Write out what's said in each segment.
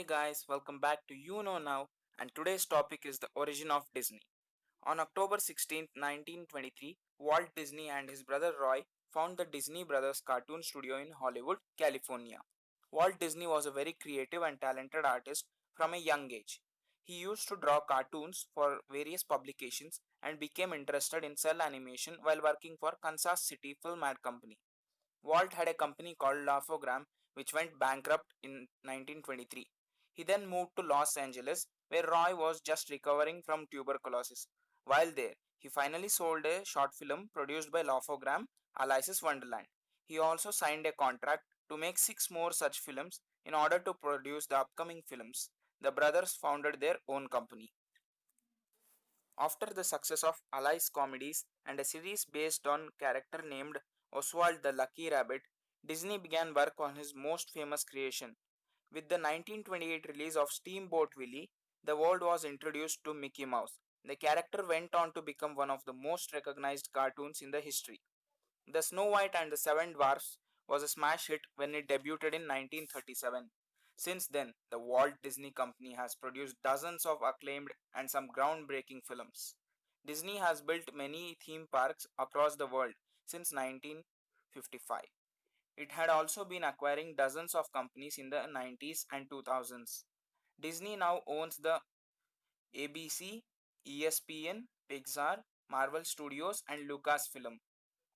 guys, welcome back to You Know Now, and today's topic is the origin of Disney. On October 16, 1923, Walt Disney and his brother Roy found the Disney Brothers Cartoon Studio in Hollywood, California. Walt Disney was a very creative and talented artist from a young age. He used to draw cartoons for various publications and became interested in cell animation while working for Kansas City Film Ad Company. Walt had a company called Laugh-O-Gram which went bankrupt in 1923. He then moved to Los Angeles where Roy was just recovering from tuberculosis. While there, he finally sold a short film produced by Laugh-O-Gram, Alice's Wonderland. He also signed a contract to make 6 more such films in order to produce the upcoming films. The brothers founded their own company. After the success of Alice comedies and a series based on a character named Oswald the Lucky Rabbit, Disney began work on his most famous creation. With the 1928 release of Steamboat Willie, the world was introduced to Mickey Mouse. The character went on to become one of the most recognized cartoons in the history. The Snow White and the Seven Dwarfs was a smash hit when it debuted in 1937. Since then, the Walt Disney Company has produced dozens of acclaimed and some groundbreaking films. Disney has built many theme parks across the world since 1955. It had also been acquiring dozens of companies in the 90s and 2000s. Disney now owns the ABC, ESPN, Pixar, Marvel Studios, and Lucasfilm.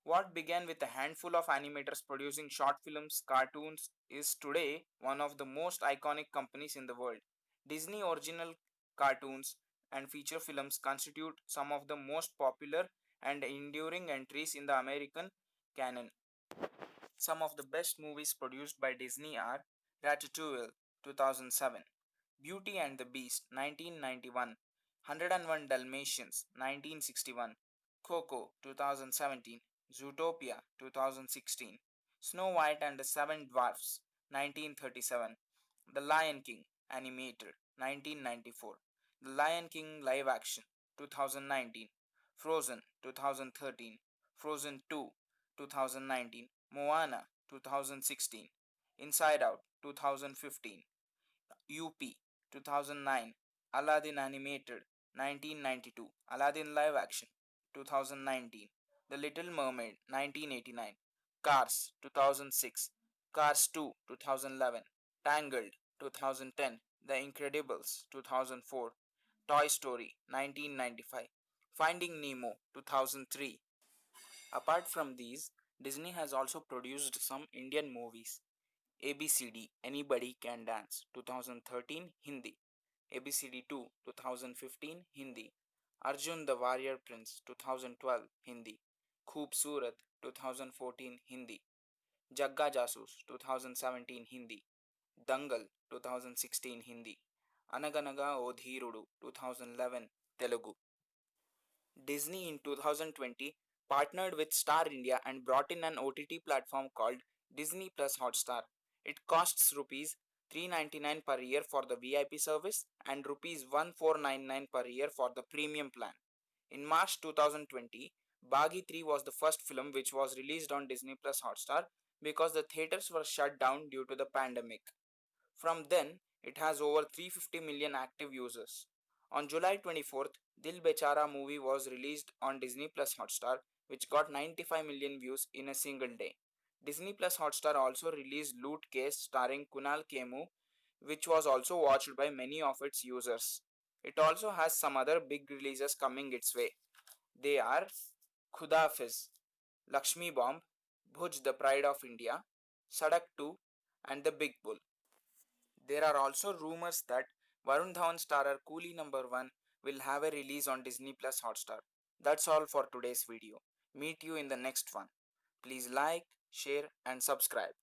What began with a handful of animators producing short films, cartoons, is today one of the most iconic companies in the world. Disney original cartoons and feature films constitute some of the most popular and enduring entries in the American canon. Some of the best movies produced by Disney are Ratatouille 2007, Beauty and the Beast 1991, 101 Dalmatians 1961, Coco 2017, Zootopia 2016, Snow White and the Seven Dwarfs 1937, The Lion King animated 1994, The Lion King live action 2019, Frozen 2013, Frozen 2 2019, Moana 2016, Inside Out 2015, UP 2009, Aladdin Animated 1992, Aladdin Live Action 2019, The Little Mermaid 1989, Cars 2006, Cars 2 2011, Tangled 2010, The Incredibles 2004, Toy Story 1995, Finding Nemo 2003. Apart from these, Disney has also produced some Indian movies. ABCD Anybody Can Dance 2013 Hindi, ABCD 2 2015 Hindi, Arjun the Warrior Prince 2012 Hindi, Khoobsurat 2014 Hindi, Jagga Jasoos 2017 Hindi, Dangal 2016 Hindi, Anaganaga O Dheerudu 2011 Telugu. Disney in 2020 partnered with Star India and brought in an OTT platform called Disney Plus Hotstar. It costs rupees 399 per year for the VIP service and rupees 1499 per year for the premium plan. In March 2020, Baghi 3 was the first film which was released on Disney Plus Hotstar because the theaters were shut down due to the pandemic. From then, it has over 350 million active users. On July 24th, Dil Bechara movie was released on Disney Plus Hotstar, which got 95 million views in a single day. Disney Plus Hotstar also released Loot Case starring Kunal Kemu, which was also watched by many of its users. It also has some other big releases coming its way. They are Khudafiz, Lakshmi Bomb, Bhuj the Pride of India, Sadak 2, and The Big Bull. There are also rumors that Varun Dhawan starrer Coolie Number 1 will have a release on Disney Plus Hotstar. That's all for today's video. Meet you in the next one. Please like, share and subscribe.